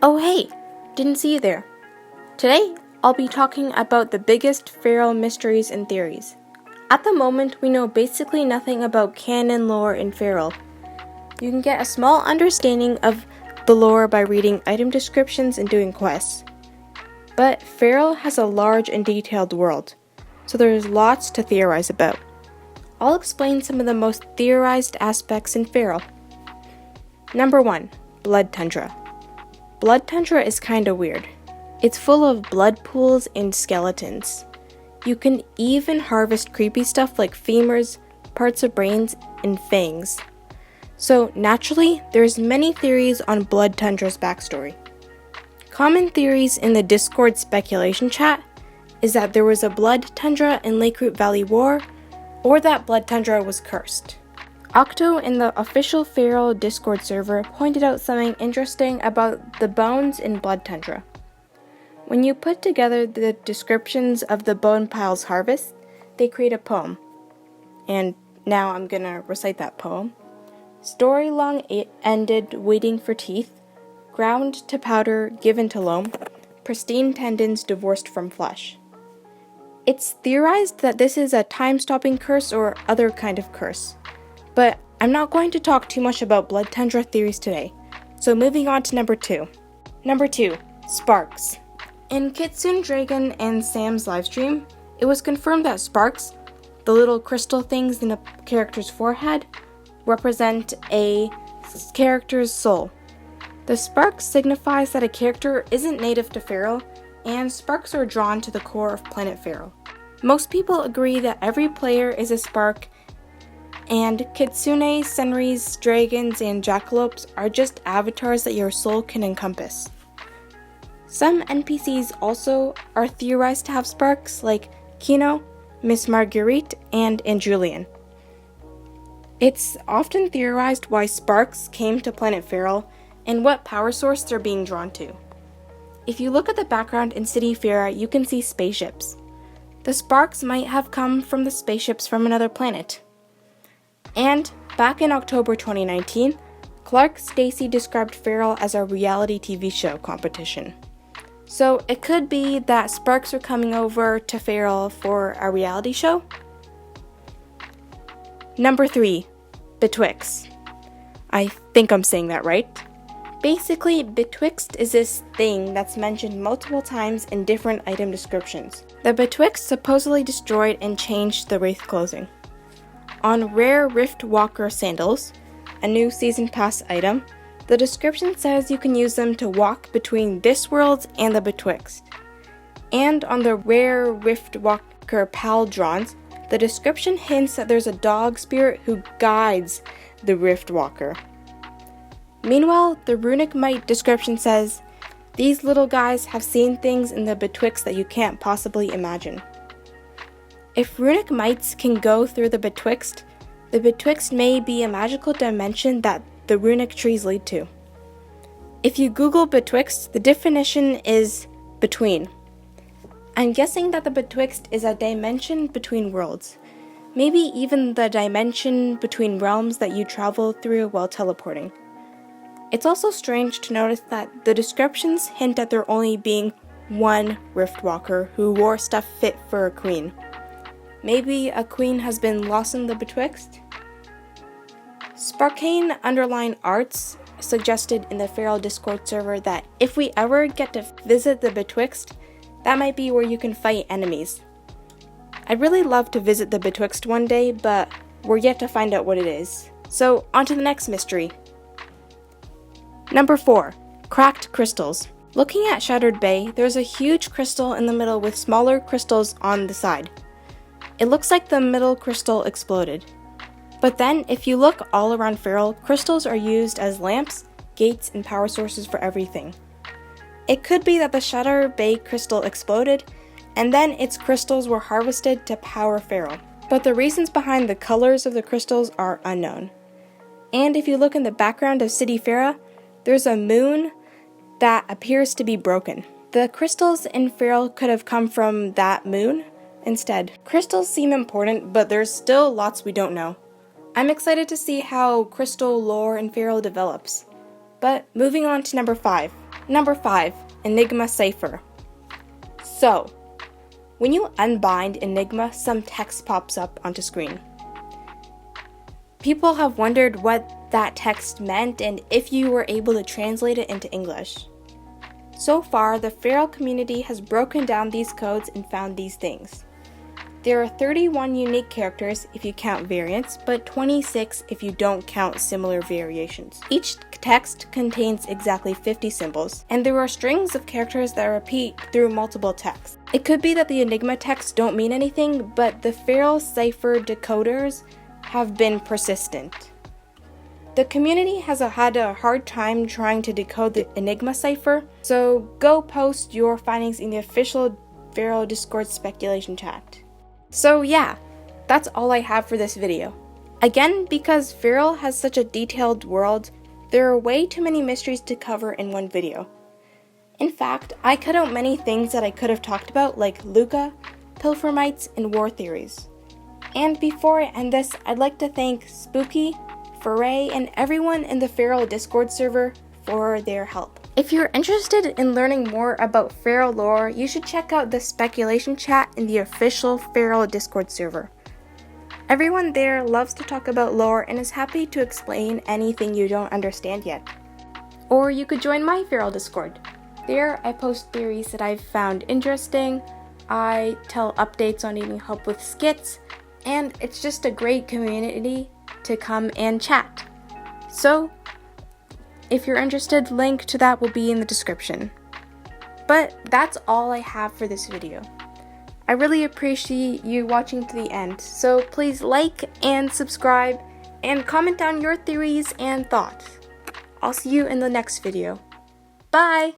Oh hey, didn't see you there. Today, I'll be talking about the biggest pharaoh mysteries and theories. At the moment, we know basically nothing about canon lore in pharaoh. You can get a small understanding of the lore by reading item descriptions and doing quests. But pharaoh has a large and detailed world, so there's lots to theorize about. I'll explain some of the most theorized aspects in pharaoh. Number 1. Blood Tundra. Blood Tundra is kinda weird. It's full of blood pools and skeletons. You can even harvest creepy stuff like femurs, parts of brains, and fangs. So naturally, there's many theories on Blood Tundra's backstory. Common theories in the Discord speculation chat is that there was a Blood Tundra in Lake Root Valley War, or that Blood Tundra was cursed. Octo in the official Pharaoh Discord server pointed out something interesting about the bones in Blood Tundra. When you put together the descriptions of the bone pile's harvest, they create a poem. And now I'm gonna recite that poem. Story long ended waiting for teeth, ground to powder given to loam, pristine tendons divorced from flesh. It's theorized that this is a time-stopping curse or other kind of curse. But I'm not going to talk too much about Blood Tundra theories today, so moving on to number 2. Number 2, Sparks. In Kitsune Dragon and Sam's livestream, it was confirmed that sparks, the little crystal things in a character's forehead, represent a character's soul. The spark signifies that a character isn't native to Pharaoh, and sparks are drawn to the core of planet Pharaoh. Most people agree that every player is a spark, and Kitsune, Senris, dragons, and jackalopes are just avatars that your soul can encompass. Some NPCs also are theorized to have sparks, like Kino, Miss Marguerite, and Julian. It's often theorized why sparks came to planet Pharaoh and what power source they're being drawn to. If you look at the background in City Pharaoh, you can see spaceships. The sparks might have come from the spaceships from another planet. And back in October 2019, Clark Stacy described Pharaoh as a reality TV show competition. So it could be that sparks are coming over to Pharaoh for a reality show. Number 3, betwixt. I think I'm saying that right. Basically, betwixt is this thing that's mentioned multiple times in different item descriptions. The betwixt supposedly destroyed and changed the Wraith clothing. On rare Rift Walker sandals, a new Season Pass item, the description says you can use them to walk between this world and the betwixt. And on the rare Rift Walker pauldrons, the description hints that there's a dog spirit who guides the Rift Walker. Meanwhile, the Runic Mite description says, these little guys have seen things in the betwixt that you can't possibly imagine. If Runic Mites can go through the betwixt may be a magical dimension that the runic trees lead to. If you Google betwixt, the definition is between. I'm guessing that the betwixt is a dimension between worlds, maybe even the dimension between realms that you travel through while teleporting. It's also strange to notice that the descriptions hint at there only being one Riftwalker who wore stuff fit for a queen. Maybe a queen has been lost in the betwixt? Sparkane Underline Arts suggested in the Pharaoh Discord server that if we ever get to visit the betwixt, that might be where you can fight enemies. I'd really love to visit the betwixt one day, but we're yet to find out what it is. So, on to the next mystery. Number 4. Cracked crystals. Looking at Shattered Bay, there's a huge crystal in the middle with smaller crystals on the side. It looks like the middle crystal exploded. But then, if you look all around Pharaoh, crystals are used as lamps, gates, and power sources for everything. It could be that the Shattered Bay crystal exploded, and then its crystals were harvested to power Pharaoh. But the reasons behind the colors of the crystals are unknown. And if you look in the background of City Pharaoh, there's a moon that appears to be broken. The crystals in Pharaoh could have come from that moon instead. Crystals seem important, but there's still lots we don't know. I'm excited to see how crystal lore in Pharaoh develops. But moving on to number 5. Number 5. Enigma Cipher. So, when you unbind Enigma, some text pops up onto screen. People have wondered what that text meant and if you were able to translate it into English. So far, the Feral community has broken down these codes and found these things. There are 31 unique characters if you count variants, but 26 if you don't count similar variations. Each text contains exactly 50 symbols, and there are strings of characters that repeat through multiple texts. It could be that the Enigma texts don't mean anything, but the Feral cipher decoders have been persistent. The community has had a hard time trying to decode the Enigma cipher, so go post your findings in the official Feral Discord speculation chat. So yeah, that's all I have for this video. Again, because Feral has such a detailed world, there are way too many mysteries to cover in one video. In fact, I cut out many things that I could have talked about, like Luca, Pilfermites, and war theories. And before I end this, I'd like to thank Spooky, Foray, and everyone in the Feral Discord server for their help. If you're interested in learning more about Feral lore, you should check out the speculation chat in the official Feral Discord server. Everyone there loves to talk about lore and is happy to explain anything you don't understand yet. Or you could join my Feral Discord. There I post theories that I've found interesting, I tell updates on needing help with skits, and it's just a great community to come and chat. So, if you're interested, link to that will be in the description. But that's all I have for this video. I really appreciate you watching to the end, so please like and subscribe and comment down your theories and thoughts. I'll see you in the next video. Bye!